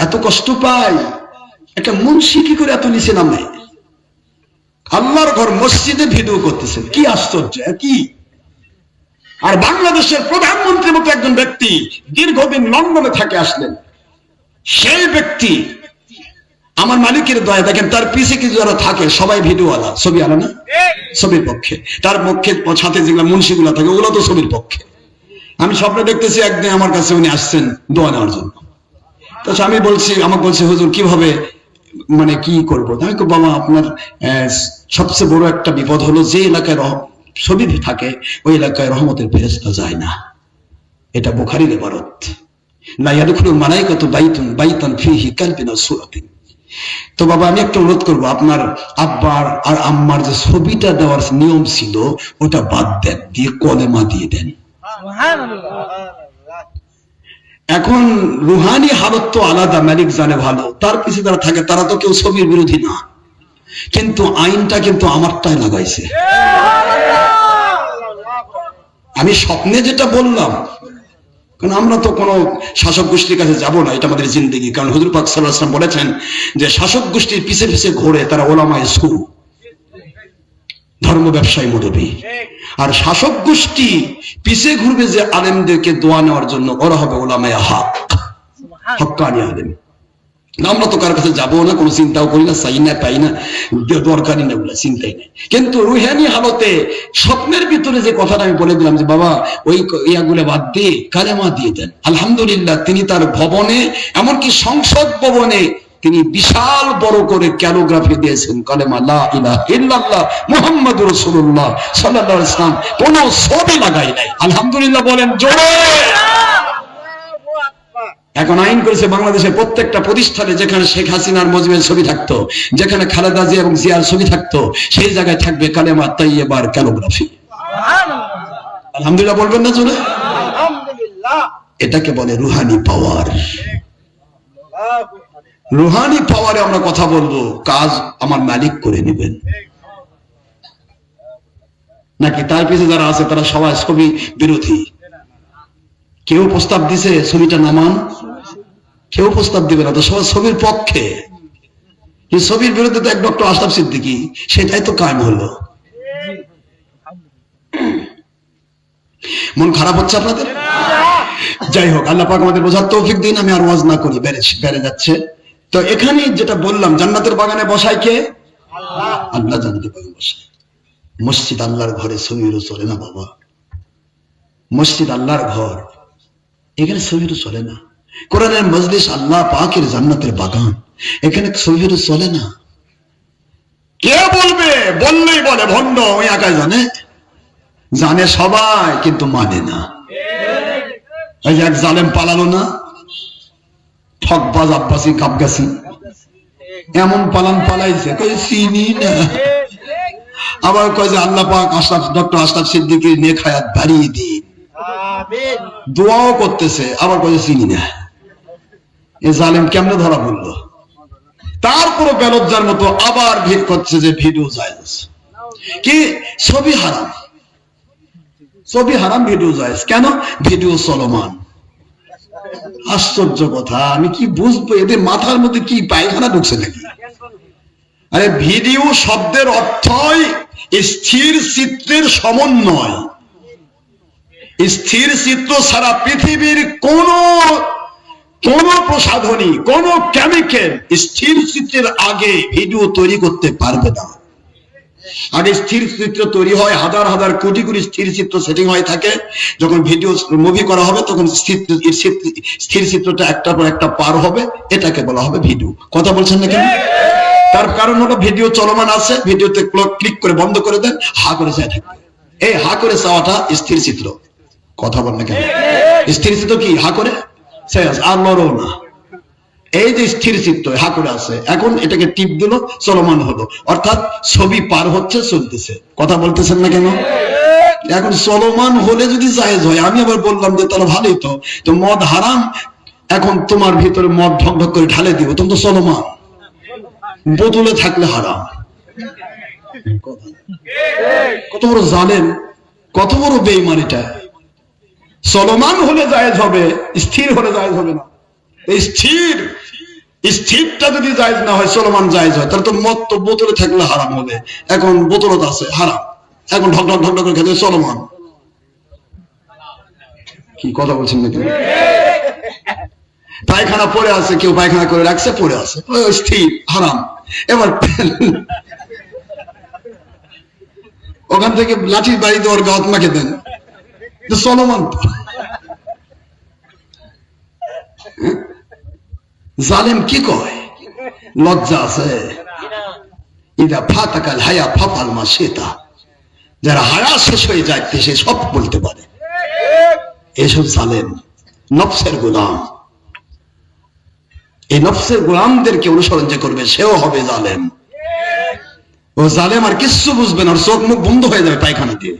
এত কষ্ট পাই, একটা মুন্সি কি করে এত নিচে নামে? আল্লাহর ঘর মসজিদে ভিডিও করতেছেন, কি আশ্চর্য! কি! আর বাংলাদেশের প্রধানমন্ত্রীর মতো একজন ব্যক্তি দীর্ঘদিন লন্ডনে থাকে আসলেন, সেই ব্যক্তি আমার মালিকের দয়া, দেখেন তার পিছে কিছু যারা থাকে সবাই ভিডিওওয়ালা, ছবি আলা না, ছবির পক্ষে। তার পক্ষে সাথে যেগুলো মুন্সিগুলা থাকে ওগুলো তো ছবির পক্ষে। আমি স্বপ্নে দেখতেছি একদিন আমার কাছে উনি আসছেন দোয়া নেওয়ার জন্য। তো আমি বলছি, আমাকে বলছে হুজুর কিভাবে, মানে কি করবো? আমি বলবো বাবা আপনার সবচেয়ে বড় একটা বিপদ হলো যে এলাকায় ছবি থাকে ওই এলাকায় রহমতের ফেরেশতা যায় না। এটা বুখারীর ইবারত, লা ইয়াদখুলুল মালায়েকাতু বাইতান ফীহি কালবিন ওয়া সূরাতিন। তো বাবা আমি একটা অনুরোধ করবো, আপনার আব্বার আর আম্মার যে ছবিটা দেওয়ার নিয়ম ছিল ওটা বাদ দেন, দিয়ে কলেমা দিয়ে দেন। এখন রুহানি হালত তো আলাদা, মালিক জানে ভালো। তার পিছনে যারা থাকে তারা তো কেউ ছবির বিরোধী না, কিন্তু আইনটা কিন্তু আমারটাই লাগাইছে। আমি স্বপ্নে যেটা বললাম, কারণ আমরা তো কোনো শাসক গোষ্ঠীর কাছে যাব না, এটা আমাদের জিন্দেগি। কারণ হুজুর পাক সাল্লাল্লাহু আলাইহি ওয়াসাল্লাম বলেছেন যে শাসক গোষ্ঠীর পিছে পিছে ঘোরে তারা ওলামায়ে সু, ধর্ম ব্যবসায়ী মুরব্বী। আর শাসক গোষ্ঠী পিছে ঘুরবে যে আলেমদেরকে দোয়া নেওয়ার জন্য, ওরা হবে ওলামায়ে হক, হক্কানি আলেম। আমরা তো কার কাছে যাবো না, কোনো চিন্তাও করি না, চাই না, পাই না, দরকারই না, ওগুলা চিন্তাই নেই। কিন্তু রুহানি হালতে স্বপ্নের ভিতরে যে কথাটা আমি বলে দিলাম যে বাবা ওই ইয়াগুলো বাদ দিয়ে কালেমা দিয়ে দেন, আলহামদুলিল্লাহ তিনি তার ভবনে, এমনকি সংসদ ভবনে তিনি বিশাল বড় করে ক্যালোগ্রাফি দিয়েছেন, কালেমা লা ইলাহা ইল্লাল্লাহ মুহাম্মাদুর রাসূলুল্লাহ সাল্লাল্লাহু আলাইহি ওয়াসাল্লাম, কোনো ছবি লাগাই নাই। আলহামদুলিল্লাহ বলেন জোরে। এখন আইন করেছে বাংলাদেশের প্রত্যেকটা প্রতিষ্ঠানে যেখানে শেখ হাসিনার মুজিবের ছবি থাকতো, যেখানে খালেদা জিয়া এবং জিয়ার ছবি থাকতো, সেই জায়গায় থাকবে কালেমা তাইয়্যিবার ক্যালোগ্রাফি। আলহামদুলিল্লাহ বলবেন না জোরে? এটাকে বলে রুহানি পাওয়ার। রুহানি পাওয়ারে আমরা কথা বলবো, কাজ আমার মালিক করে নেবেন। নাকি তার পিছনে যারা আছে তারা সবাই ছবি বিরোধী? কেউ প্রস্তাব দিছে ছবিটা নামান, কেউ প্রস্তাব দিবে না, তো সবাই ছবির পক্ষে। এই ছবির বিরুদ্ধে তো এক ডক্টর আশরাফ সিদ্দিকী, সেটাই তো কায়েম হলো। মন খারাপ হচ্ছে আপনাদের? যাই হোক, আল্লাহ পাক আমাদের বোঝার তৌফিক দিন। আমি আর ওয়াজ না করি, বেড়ে যাচ্ছে। তো এখানে যেটা বললাম, জান্নাতের বাগানে বসায় কে? আল্লাহ জান্নাতের বাগানে বসায়। মসজিদ আল্লাহর ঘরে ছবিরও চলে না বাবা, মসজিদ আল্লাহর ঘর, এখানে ছবিরও চলে না। কোরআনের মজলিস আল্লাহ পাকের জান্নাতের বাগান, এখানে ছবিরও চলে না। কে বলবে? বললেই বলে ভণ্ড, ওই একাই জানে, জানে সবাই কিন্তু মানে না। এই যে এক জালেম পালালো না, ঠকবাজ আব্বাসী কাবগাছি, এমন পালাইছে, কই চিনি না। আবার কয় যে আল্লাহ পাক ডক্টর আশরাফ সিদ্দিকীর নেক হায়াত বাড়িয়ে দিন, দোয়াও করতেছে, আবার কয় যে চিনি না। এই জালেম কেমনে ধরা পড়লো? তারপরে বেলজ্জার মতো আবার ভিড় করছে যে ভিডিও জায়েজ, কি ছবি হারাম, ছবি হারাম, ভিডিও জায়েজ। কেন? ভিডিও চলমান। আশ্চর্য কথা, আমি কি বুঝবো এদের মাথার মধ্যে কি পায়খানা ঢুকছে নাকি? আরে ভিডিও শব্দের অর্থই স্থির চিত্রের সমন্বয়। স্থির চিত্র ছাড়া পৃথিবীর কোন প্রসাধনী, কোন কেমিক্যাল স্থির চিত্রের আগে ভিডিও তৈরি করতে পারবে না। আগে স্থির চিত্র তৈরি হয়, হাজার হাজার কোটি কোটি স্থির চিত্র সেটিং হয়ে থাকে। যখন ভিডিও মুভি করা হবে তখন স্থির চিত্রটা একটার পর একটা পার হবে, এটাকে বলা হবে ভিডিও। কথা বলছেন না কেন? তার কারণ হলো ভিডিও চলমান আছে, ভিডিওতে ক্লিক করে বন্ধ করে দেন, হা করে চাই থাকবে। এই হা করে চাওয়াটা স্থির চিত্র। কথা বল না কেন? স্থির চিত্র কি? হা করে আর লড়ো না। এই যে স্থির চিত্র হা করে আছে, এখন এটাকে টিপ দিল, চলমান হলো, অর্থাৎ ছবি পার হচ্ছে, চলতেছে। কথা বলতেছেন না কেন? এখন চলমান হলে যদি জায়েজ হয়, আমি আবার বললাম যে তাহলে ভালোই তো মদ হারাম, এখন তোমার ভিতরে মদ ঢক ঢক করে ঢালে দিব, তুমি তো চলমান, বোতলে থাকলে হারাম। কত বড় জালেম, কত বড় বেঈমান এটা। চলমান হলে জায়েজ হবে, স্থির হলে জায়েজ হবে না। স্থির স্থিরটা যদি জায়েজ না হয়, চলমান জায়েজ হয়, তাহলে তো মদ তো বোতলে থাকলে হারাম হবে। এখন বোতলত আছে হারাম, এখন ঢক ঢক ঢক ঢক করে খেতে চলমান। কি কথা বলছেন নাকি? পায়খানা পড়ে আছে, কেউ পায়খানা করে রাখছে, পড়ে আছে, স্থির হারাম। এবার ওখান থেকে লাঠির বাড়ি দেওয়ার গাঁত মাকে দেন, চলমান তো। জালেম কি কয়? লজ্জা আছে? ইদা ফাতাকাল হায়া ফাতাল মা সেতা, যারা হায়া শেষ হয়ে যায় সে সব বলতে পারে। এসব জালেম, নফসের গোলাম। এই নফসের গোলামদেরকে অনুসরণ যে করবে সেও হবে জালেম। ও জালেম আর কিচ্ছু বুঝবে না, ওর চোখ মুখ বন্ধ হয়ে যাবে পায়খানা দিয়ে।